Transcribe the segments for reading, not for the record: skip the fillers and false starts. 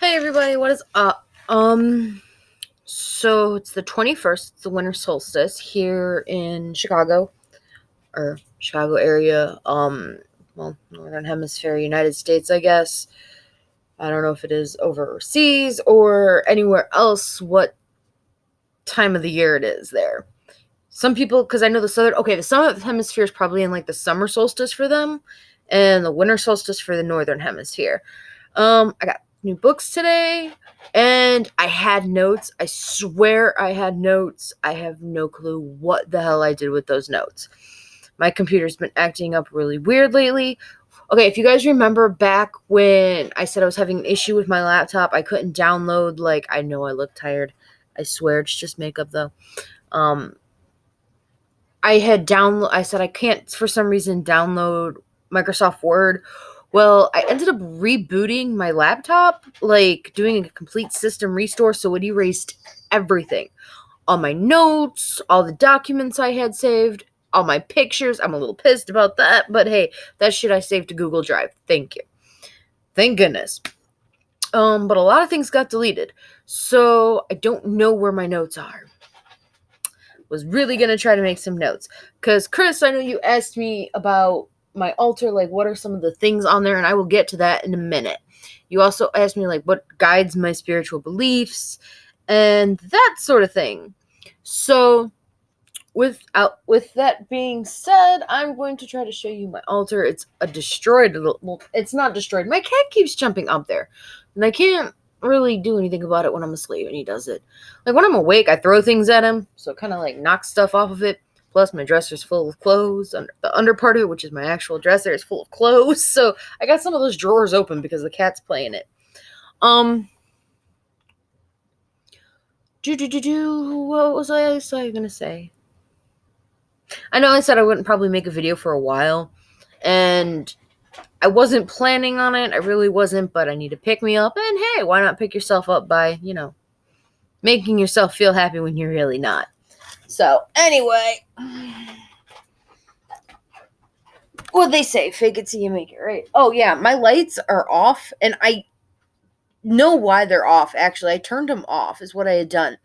Hey everybody, what is up? So it's the 21st, it's the winter solstice here in Chicago, or Chicago area, Northern Hemisphere, United States, I guess. I don't know if it is overseas or anywhere else, what time of the year it is there. Some people, because I know the southern hemisphere is probably in like the summer solstice for them, and the winter solstice for the northern hemisphere. I got new books today, and I had notes. I swear I had notes. I have no clue what the hell I did with those notes. My computer's been acting up really weird lately. Okay, if you guys remember back when I said I was having an issue with my laptop, I couldn't download, I know I look tired. I swear it's just makeup though. I said I can't for some reason download Microsoft Word. Well, I ended up rebooting my laptop, doing a complete system restore, so it erased everything. All my notes, all the documents I had saved, all my pictures. I'm a little pissed about that, but hey, that shit I saved to Google Drive. Thank you. Thank goodness. But a lot of things got deleted, so I don't know where my notes are. Was really going to try to make some notes. Because, Chris, I know you asked me about my altar, what are some of the things on there, and I will get to that in a minute. You also asked me, what guides my spiritual beliefs, and that sort of thing. So, with that being said, I'm going to try to show you my altar. It's it's not destroyed. My cat keeps jumping up there, and I can't really do anything about it when I'm asleep, and he does it. When I'm awake, I throw things at him, so it kind of knocks stuff off of it. Plus, my dresser's full of clothes. The under part of it, which is my actual dresser, is full of clothes. So I got some of those drawers open because the cat's playing it. What was I gonna say? I know I said I wouldn't probably make a video for a while, and I wasn't planning on it. I really wasn't, but I need to pick me up. And hey, why not pick yourself up by, making yourself feel happy when you're really not. So, anyway, what they say, fake it till you make it, right? Oh, yeah, my lights are off, and I know why they're off, actually. I turned them off, is what I had done.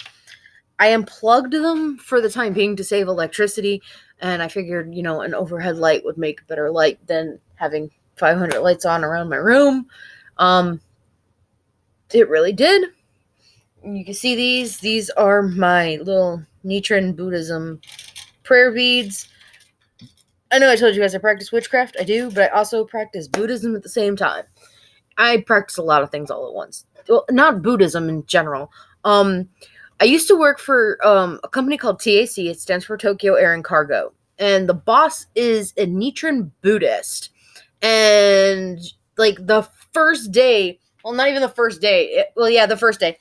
I unplugged them for the time being to save electricity, and I figured, an overhead light would make a better light than having 500 lights on around my room. It really did. You can see these. These are my little Nichiren Buddhism prayer beads. I know I told you guys I practice witchcraft. I do, but I also practice Buddhism at the same time. I practice a lot of things all at once. Well, not Buddhism in general. I used to work for a company called TAC. It stands for Tokyo Air and Cargo. And the boss is a Nichiren Buddhist. And, the first day, well, not even the first day. The first day.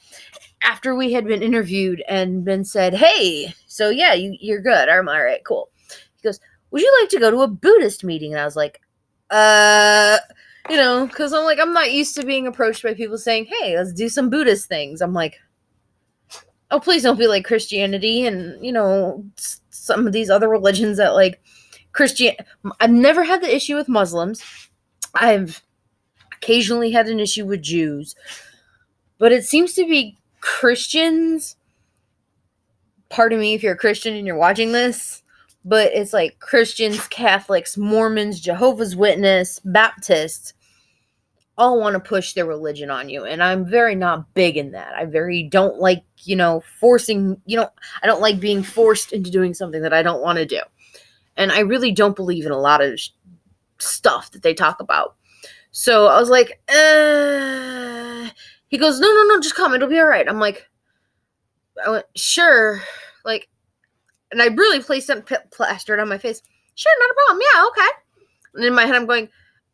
After we had been interviewed and been said, hey, so yeah, you're good. I'm all right, cool. He goes, would you like to go to a Buddhist meeting? And I was like, because I'm not used to being approached by people saying, hey, let's do some Buddhist things. I'm like, oh, please don't be like Christianity and, some of these other religions that I've never had the issue with Muslims. I've occasionally had an issue with Jews, but it seems to be Christians. Pardon me if you're a Christian and you're watching this, but it's Christians, Catholics, Mormons, Jehovah's Witness, Baptists all want to push their religion on you, and I'm very not big in that. I very don't like, forcing, I don't like being forced into doing something that I don't want to do, and I really don't believe in a lot of stuff that they talk about. So I was like, he goes, no, just come, it'll be all right. I went, sure, and I really placed some plastered on my face. Sure, not a problem. Yeah, okay. And in my head, I'm going,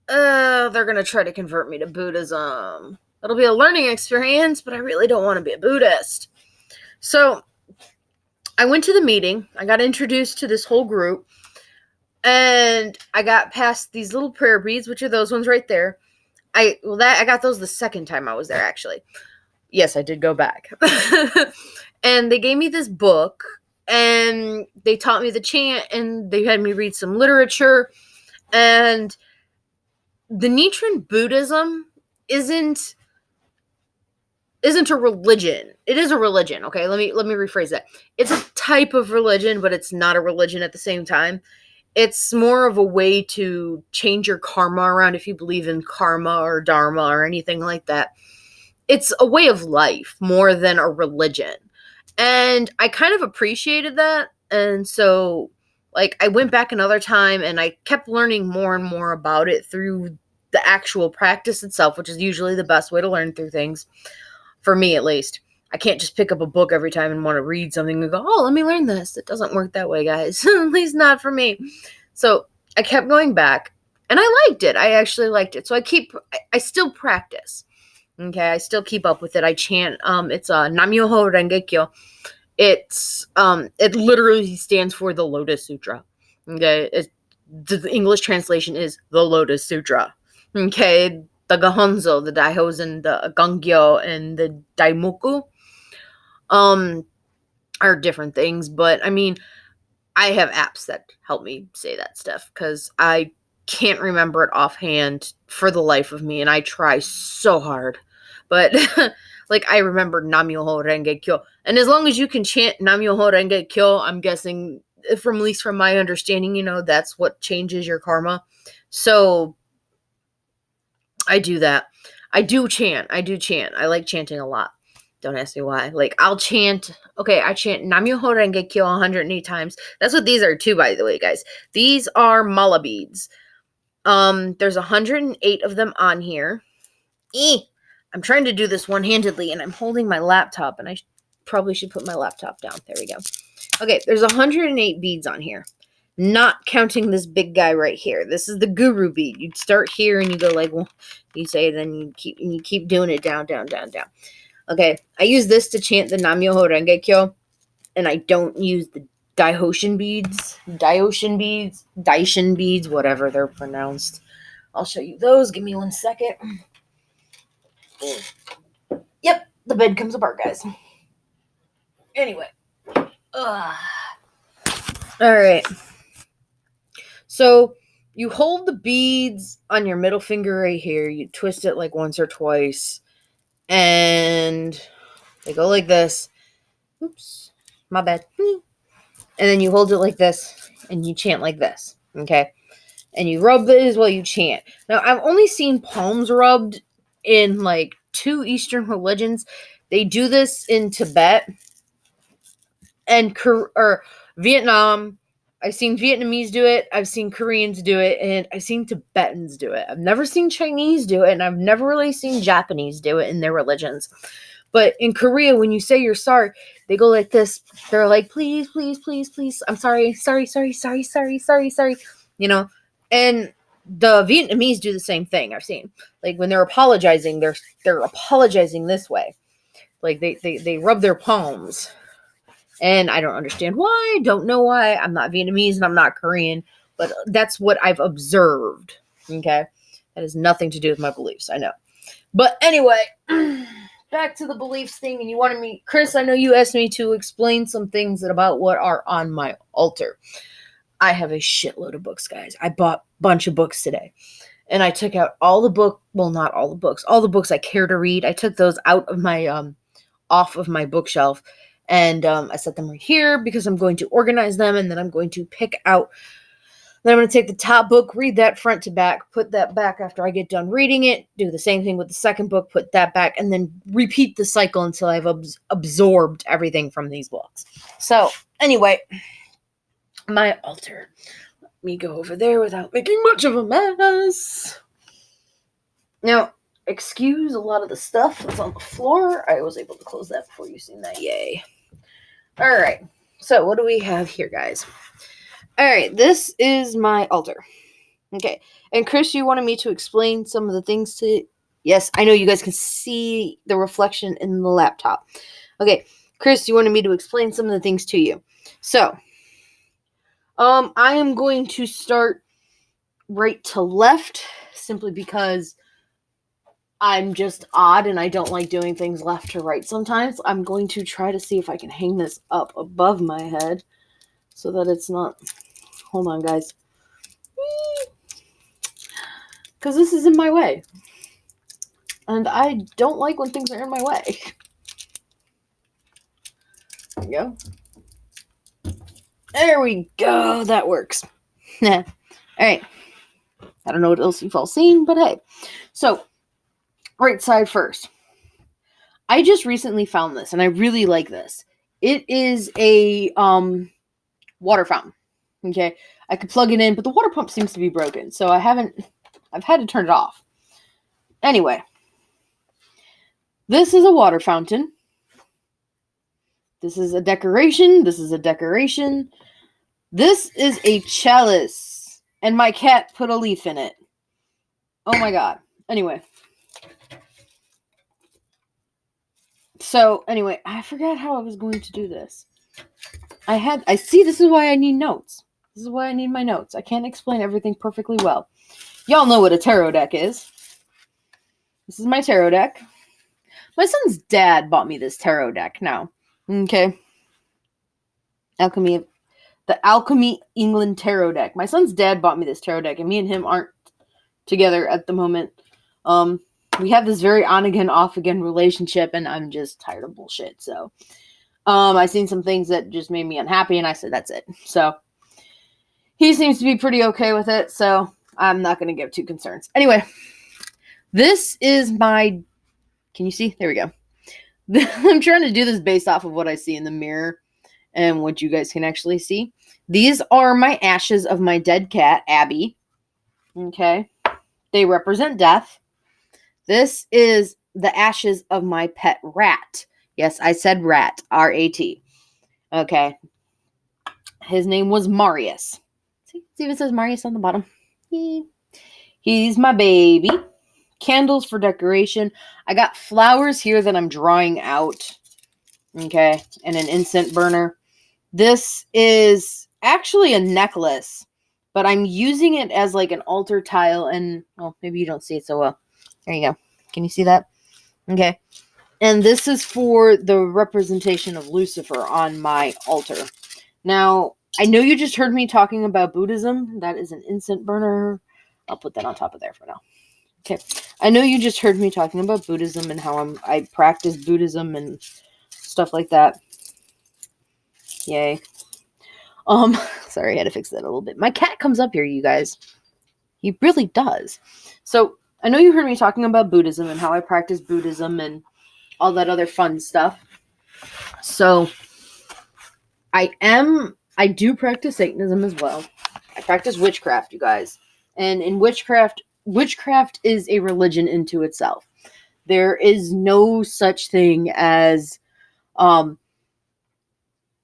they're going to try to convert me to Buddhism. It'll be a learning experience, but I really don't want to be a Buddhist. So I went to the meeting. I got introduced to this whole group, and I got past these little prayer beads, which are those ones right there. I got those the second time I was there, actually. Yes, I did go back. And they gave me this book, and they taught me the chant, and they had me read some literature. And the Nichiren Buddhism isn't isn't a religion. It is a religion, okay? Let me rephrase that. It's a type of religion, but it's not a religion at the same time. It's more of a way to change your karma around if you believe in karma or dharma or anything like that. It's a way of life more than a religion. And I kind of appreciated that. And so, like, I went back another time and I kept learning more and more about it through the actual practice itself, which is usually the best way to learn through things, for me at least. I can't just pick up a book every time and want to read something and go, oh, let me learn this. It doesn't work that way, guys. At least not for me. So I kept going back and I liked it. I actually liked it. So I still practice. Okay, I still keep up with it. I chant. It's Nam-myoho Renge-kyo. It literally stands for the Lotus Sutra. Okay, the English translation is the Lotus Sutra. Okay, the Gahonzo, the Daihozen, the Gangyo, and the Daimoku are different things, but I mean, I have apps that help me say that stuff because I can't remember it offhand for the life of me, and I try so hard. But like I remember Nam-myoho Renge Kyo, and as long as you can chant Nam-myoho Renge Kyo, I'm guessing, from at least from my understanding, that's what changes your karma. So I do that. I do chant. I like chanting a lot. Don't ask me why. Like, I'll chant. Okay, I chant Nam-myoho Renge Kyo 108 times. That's what these are too, by the way, guys. These are mala beads. There's 108 of them on here. I'm trying to do this one-handedly, and I'm holding my laptop, and I probably should put my laptop down. There we go. Okay, there's 108 beads on here. Not counting this big guy right here. This is the guru bead. You start here and you go like, well, you say, then you keep doing it down, down, down, down. Okay, I use this to chant the Nam-myoho Renge Kyo, and I don't use the Daishin beads, whatever they're pronounced. I'll show you those. Give me 1 second. Yep, the bed comes apart, guys. Anyway. All right. So you hold the beads on your middle finger right here. You twist it like once or twice. And they go like this. Oops, my bad. And then you hold it like this, and you chant like this, okay? And you rub this while you chant. Now, I've only seen palms rubbed in, like, 2 Eastern religions. They do this in Tibet and Vietnam. I've seen Vietnamese do it, I've seen Koreans do it, and I've seen Tibetans do it. I've never seen Chinese do it, and I've never really seen Japanese do it in their religions. But in Korea, when you say you're sorry, they go like this. They're like, please, please, please, please. I'm sorry, sorry. And the Vietnamese do the same thing. I've seen, like, when they're apologizing, they're apologizing this way. Like they rub their palms. And I don't understand why. Don't know why. I'm not Vietnamese and I'm not Korean, but that's what I've observed. Okay, that has nothing to do with my beliefs. I know. But anyway. Back to the beliefs thing, and you wanted me, Chris, I know you asked me to explain some things about what are on my altar. I have a shitload of books, guys. I bought a bunch of books today, and I took out all the not all the books I care to read. I took those out of my, off of my bookshelf, and I set them right here because I'm going to organize them, and then I'm going to pick out. Then I'm going to take the top book, read that front to back, put that back after I get done reading it, do the same thing with the second book, put that back, and then repeat the cycle until I've absorbed everything from these books. So, anyway, my altar. Let me go over there without making much of a mess. Now, excuse a lot of the stuff that's on the floor. I was able to close that before you seen that. Yay. All right. So, what do we have here, guys? All right, this is my altar. Okay, and Chris, you wanted me to explain some of the things to... Yes, I know you guys can see the reflection in the laptop. Okay, Chris, you wanted me to explain some of the things to you. So, I am going to start right to left, simply because I'm just odd and I don't like doing things left to right sometimes. I'm going to try to see if I can hang this up above my head so that it's not... Hold on, guys. Because this is in my way. And I don't like when things are in my way. There we go. There we go. That works. All right. I don't know what else you've all seen, but hey. So, right side first. I just recently found this, and I really like this. It is a water fountain. Okay, I could plug it in, but the water pump seems to be broken, so I've had to turn it off. Anyway, this is a water fountain. This is a decoration. This is a decoration. This is a chalice, and my cat put a leaf in it. Oh my god. Anyway. So, anyway, I forgot how I was going to do this. I see, this is why I need notes. This is why I need my notes. I can't explain everything perfectly well. Y'all know what a tarot deck is. This is my tarot deck. My son's dad bought me this tarot deck now. Okay. The Alchemy England tarot deck. My son's dad bought me this tarot deck, and me and him aren't together at the moment. We have this very on-again, off-again relationship, and I'm just tired of bullshit. So, I seen some things that just made me unhappy, and I said, that's it. So, he seems to be pretty okay with it, so I'm not going to give two concerns. Anyway, this is my... Can you see? There we go. I'm trying to do this based off of what I see in the mirror and what you guys can actually see. These are my ashes of my dead cat, Abby. Okay. They represent death. This is the ashes of my pet rat. Yes, I said rat. R-A-T. Okay. His name was Marius. See if it says Marius on the bottom. He's my baby. Candles for decoration. I got flowers here that I'm drawing out. Okay. And an incense burner. This is actually a necklace, but I'm using it as like an altar tile, and well, maybe you don't see it so well. There you go. Can you see that? Okay. And this is for the representation of Lucifer on my altar. Now, I know you just heard me talking about Buddhism. That is an incense burner. I'll put that on top of there for now. Okay. I know you just heard me talking about Buddhism and how I practice Buddhism and stuff like that. Yay. Sorry, I had to fix that a little bit. My cat comes up here, you guys. He really does. So, I know you heard me talking about Buddhism and how I practice Buddhism and all that other fun stuff. So, I do practice Satanism as well. I practice witchcraft, you guys. And in witchcraft is a religion into itself. There is no such thing as,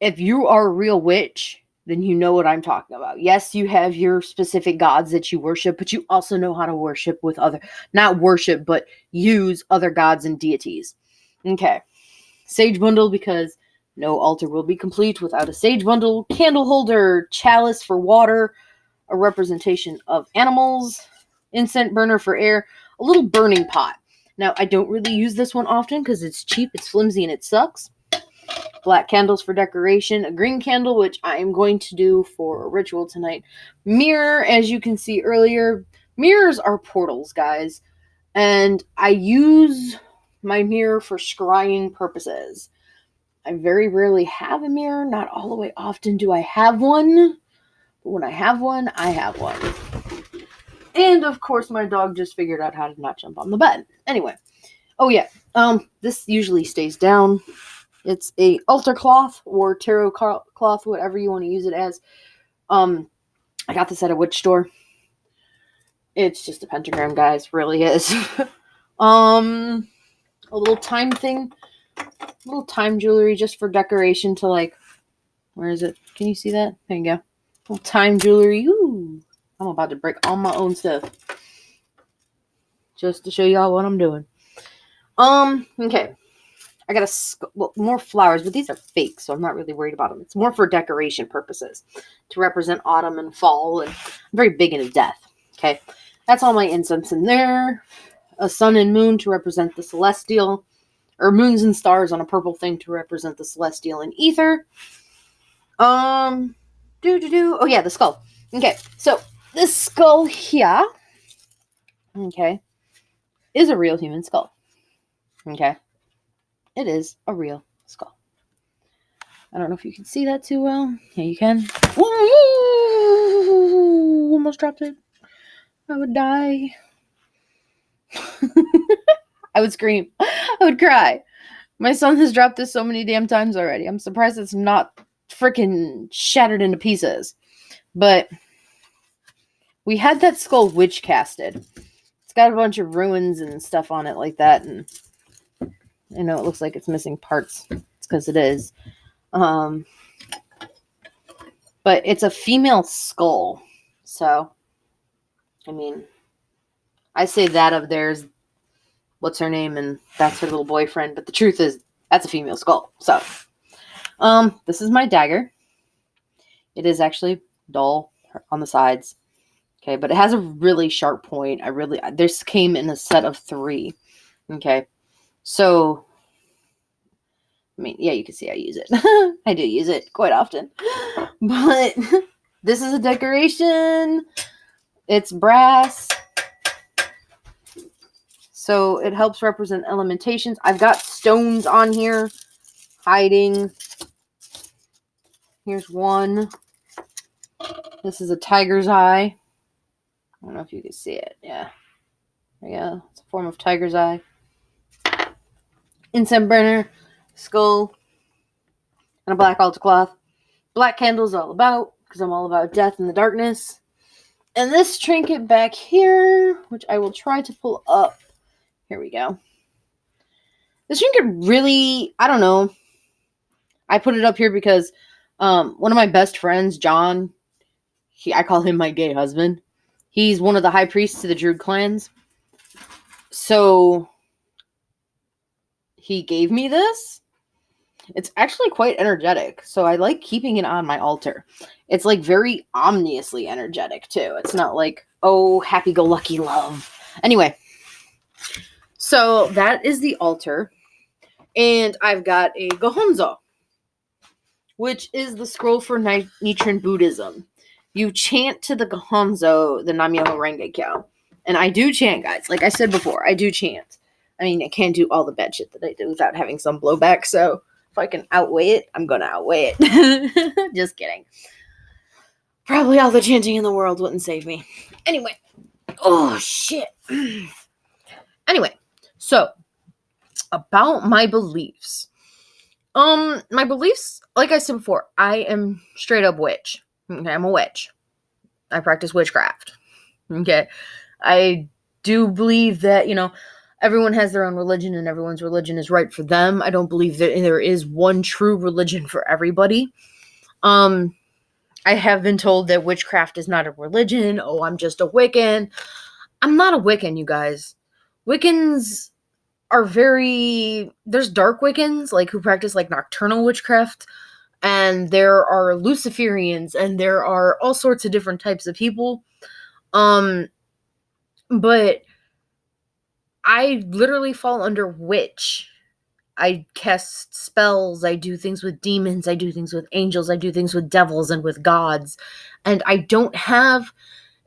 if you are a real witch, then you know what I'm talking about. Yes, you have your specific gods that you worship, but you also know how to worship with not worship, but use other gods and deities. Okay. Sage bundle, because no altar will be complete without a sage bundle. Candle holder, chalice for water, a representation of animals, incense burner for air, a little burning pot. Now, I don't really use this one often because it's cheap, it's flimsy, and it sucks. Black candles for decoration, a green candle, which I am going to do for a ritual tonight. Mirror, as you can see earlier. Mirrors are portals, guys. And I use my mirror for scrying purposes. I very rarely have a mirror. Not all the way often do I have one. But when I have one, I have one. And, of course, my dog just figured out how to not jump on the bed. Anyway. Oh, yeah. This usually stays down. It's a altar cloth or tarot cloth, whatever you want to use it as. I got this at a witch store. It's just a pentagram, guys. Really is. A little time thing. A little time jewelry just for decoration to, like, where is it? Can you see that? There you go. A little time jewelry. Ooh. I'm about to break all my own stuff. Just to show y'all what I'm doing. Okay. I got more flowers, but these are fake, so I'm not really worried about them. It's more for decoration purposes, to represent autumn and fall, and I'm very big into death. Okay, that's all my incense in there. A sun and moon to represent the celestial, or moons and stars on a purple thing to represent the celestial and ether. Oh yeah, the skull. Okay, so this skull here, okay, is a real human skull. Okay. It is a real skull. I don't know if you can see that too well. Yeah, you can. Ooh, almost dropped it. I would die. I would scream. I would cry. My son has dropped this so many damn times already. I'm surprised it's not freaking shattered into pieces. But we had that skull witch casted. It's got a bunch of ruins and stuff on it like that, and I know it looks like it's missing parts. It's because it is. But it's a female skull. So, I mean, I say that of theirs, what's her name, and that's her little boyfriend. But the truth is, that's a female skull. So, this is my dagger. It is actually dull on the sides. Okay, but it has a really sharp point. This came in a set of 3. Okay, so, I mean, yeah, you can see I use it. I do use it quite often. But this is a decoration. It's brass. So it helps represent elementations. I've got stones on here hiding. Here's one. This is a tiger's eye. I don't know if you can see it. Yeah. There we go. It's a form of tiger's eye. Incense burner, skull, and a black altar cloth. Black candles all about, because I'm all about death and the darkness. And this trinket back here, which I will try to pull up. Here we go. This trinket really, I don't know. I put it up here because one of my best friends, John, I call him my gay husband. He's one of the high priests to the Druid clans. So he gave me this. It's actually quite energetic. So I like keeping it on my altar. It's like very ominously energetic too. It's not like, oh, happy-go-lucky love. Anyway. So that is the altar. And I've got a Gohonzo, which is the scroll for Nichiren Buddhism. You chant to the Gohonzo, the Nam-myoho Renge-kyo. And I do chant, guys. Like I said before, I do chant. I mean, I can't do all the bad shit that I do without having some blowback. So if I can outweigh it, I'm going to outweigh it. Just kidding. Probably all the chanting in the world wouldn't save me. Anyway. Oh, shit. Anyway. So, about my beliefs. My beliefs, like I said before, I am straight up witch. Okay, I'm a witch. I practice witchcraft. Okay. I do believe that, everyone has their own religion and everyone's religion is right for them. I don't believe that there is one true religion for everybody. I have been told that witchcraft is not a religion. Oh, I'm just a Wiccan. I'm not a Wiccan, you guys. Wiccans are there's dark Wiccans, like, who practice, like, nocturnal witchcraft, and there are Luciferians, and there are all sorts of different types of people, but I literally fall under witch. I cast spells, I do things with demons, I do things with angels, I do things with devils and with gods, and I don't have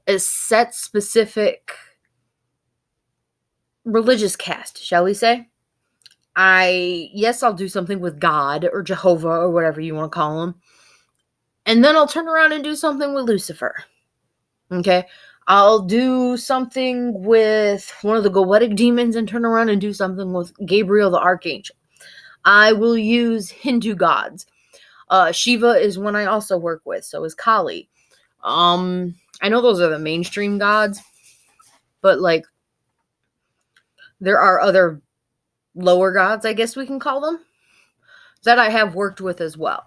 a set specific religious caste, shall we say. I'll do something with God or Jehovah or whatever you want to call him. And then I'll turn around and do something with Lucifer. Okay? I'll do something with one of the Goetic demons and turn around and do something with Gabriel the Archangel. I will use Hindu gods. Shiva is one I also work with, so is Kali. I know those are the mainstream gods, but, like, there are other lower gods, I guess we can call them, that I have worked with as well.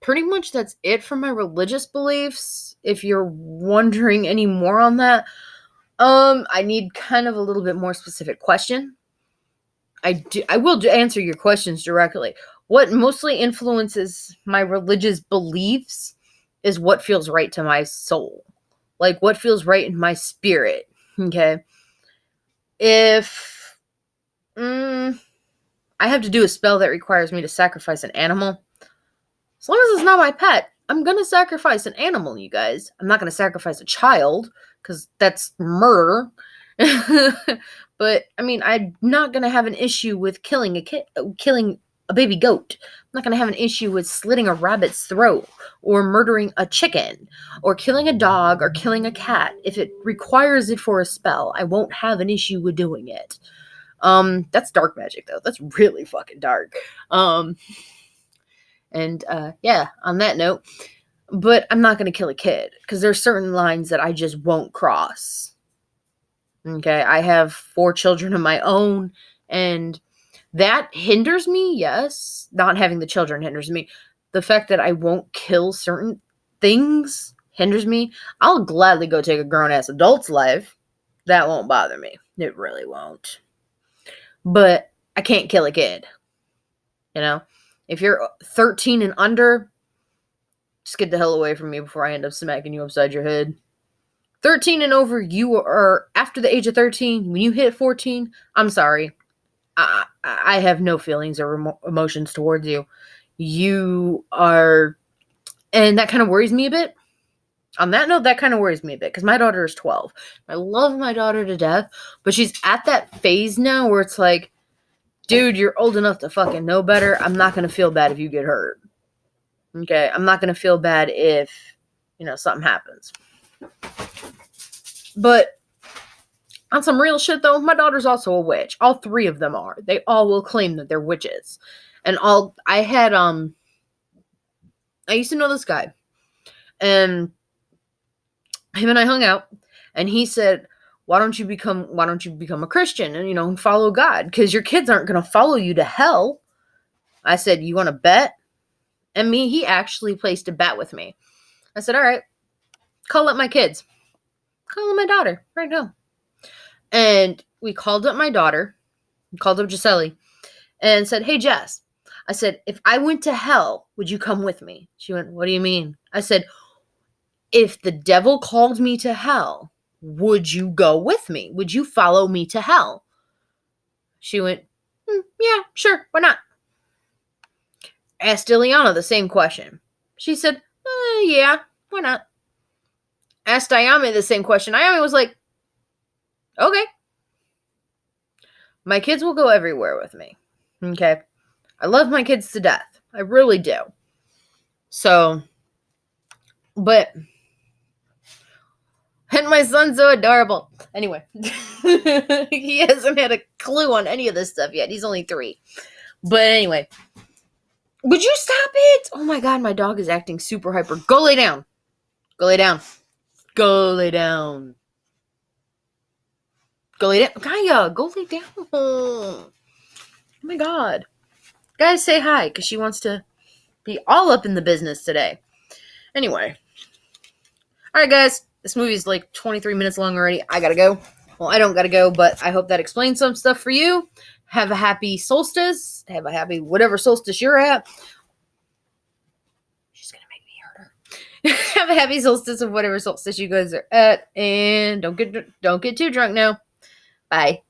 Pretty much that's it for my religious beliefs. If you're wondering any more on that, I need kind of a little bit more specific question. I will answer your questions directly. What mostly influences my religious beliefs is what feels right to my soul. Like, what feels right in my spirit. Okay? If I have to do a spell that requires me to sacrifice an animal, as long as it's not my pet, I'm going to sacrifice an animal, you guys. I'm not going to sacrifice a child, because that's murder. But I mean, I'm not gonna have an issue with killing a baby goat. I'm not gonna have an issue with slitting a rabbit's throat or murdering a chicken or killing a dog or killing a cat. If it requires it for a spell, I won't have an issue with doing it. That's dark magic though. That's really fucking dark. Yeah, on that note, but I'm not gonna kill a kid because there's certain lines that I just won't cross. Okay, I have 4 children of my own, and that hinders me. Yes, not having the children hinders me. The fact that I won't kill certain things hinders me. I'll gladly go take a grown ass adult's life. That won't bother me. It really won't. But I can't kill a kid. You know, if you're 13 and under, just get the hell away from me before I end up smacking you upside your head. 13 and over, you are after the age of 13. When you hit 14, I'm sorry. I have no feelings or emotions towards you. You are, and that kind of worries me a bit. On that note, that kind of worries me a bit because my daughter is 12. I love my daughter to death, but she's at that phase now where it's like, dude, you're old enough to fucking know better. I'm not going to feel bad if you get hurt. Okay? I'm not going to feel bad if, something happens. But on some real shit, though, my daughter's also a witch. All 3 of them are. They all will claim that they're witches. And I used to know this guy. And him and I hung out. And he said, why don't you become a Christian and, follow God? Because your kids aren't going to follow you to hell. I said, you want to bet? And he actually placed a bet with me. I said, all right, call up my kids. Call up my daughter right now. And we called up my daughter, called up Gisele, and said, hey, Jess. I said, if I went to hell, would you come with me? She went, what do you mean? I said, if the devil called me to hell, would you go with me? Would you follow me to hell? She went, yeah, sure, why not? Asked Ileana the same question. She said, yeah, why not? Asked Ayame the same question. Ayame was like, okay. My kids will go everywhere with me. Okay? I love my kids to death. I really do. So, but, and my son's so adorable. Anyway, he hasn't had a clue on any of this stuff yet. He's only 3. But anyway, would you stop it? Oh my God, my dog is acting super hyper. Go lay down. Go lay down. Go lay down. Go lay down. Kaya, go lay down. Oh my God. Guys, say hi, because she wants to be all up in the business today. Anyway. Alright, guys. This movie's like 23 minutes long already. I gotta go. Well, I don't gotta go, but I hope that explains some stuff for you. Have a happy solstice. Have a happy whatever solstice you're at. She's gonna make me hurt her. Have a happy solstice of whatever solstice you guys are at. And don't get too drunk now. Bye.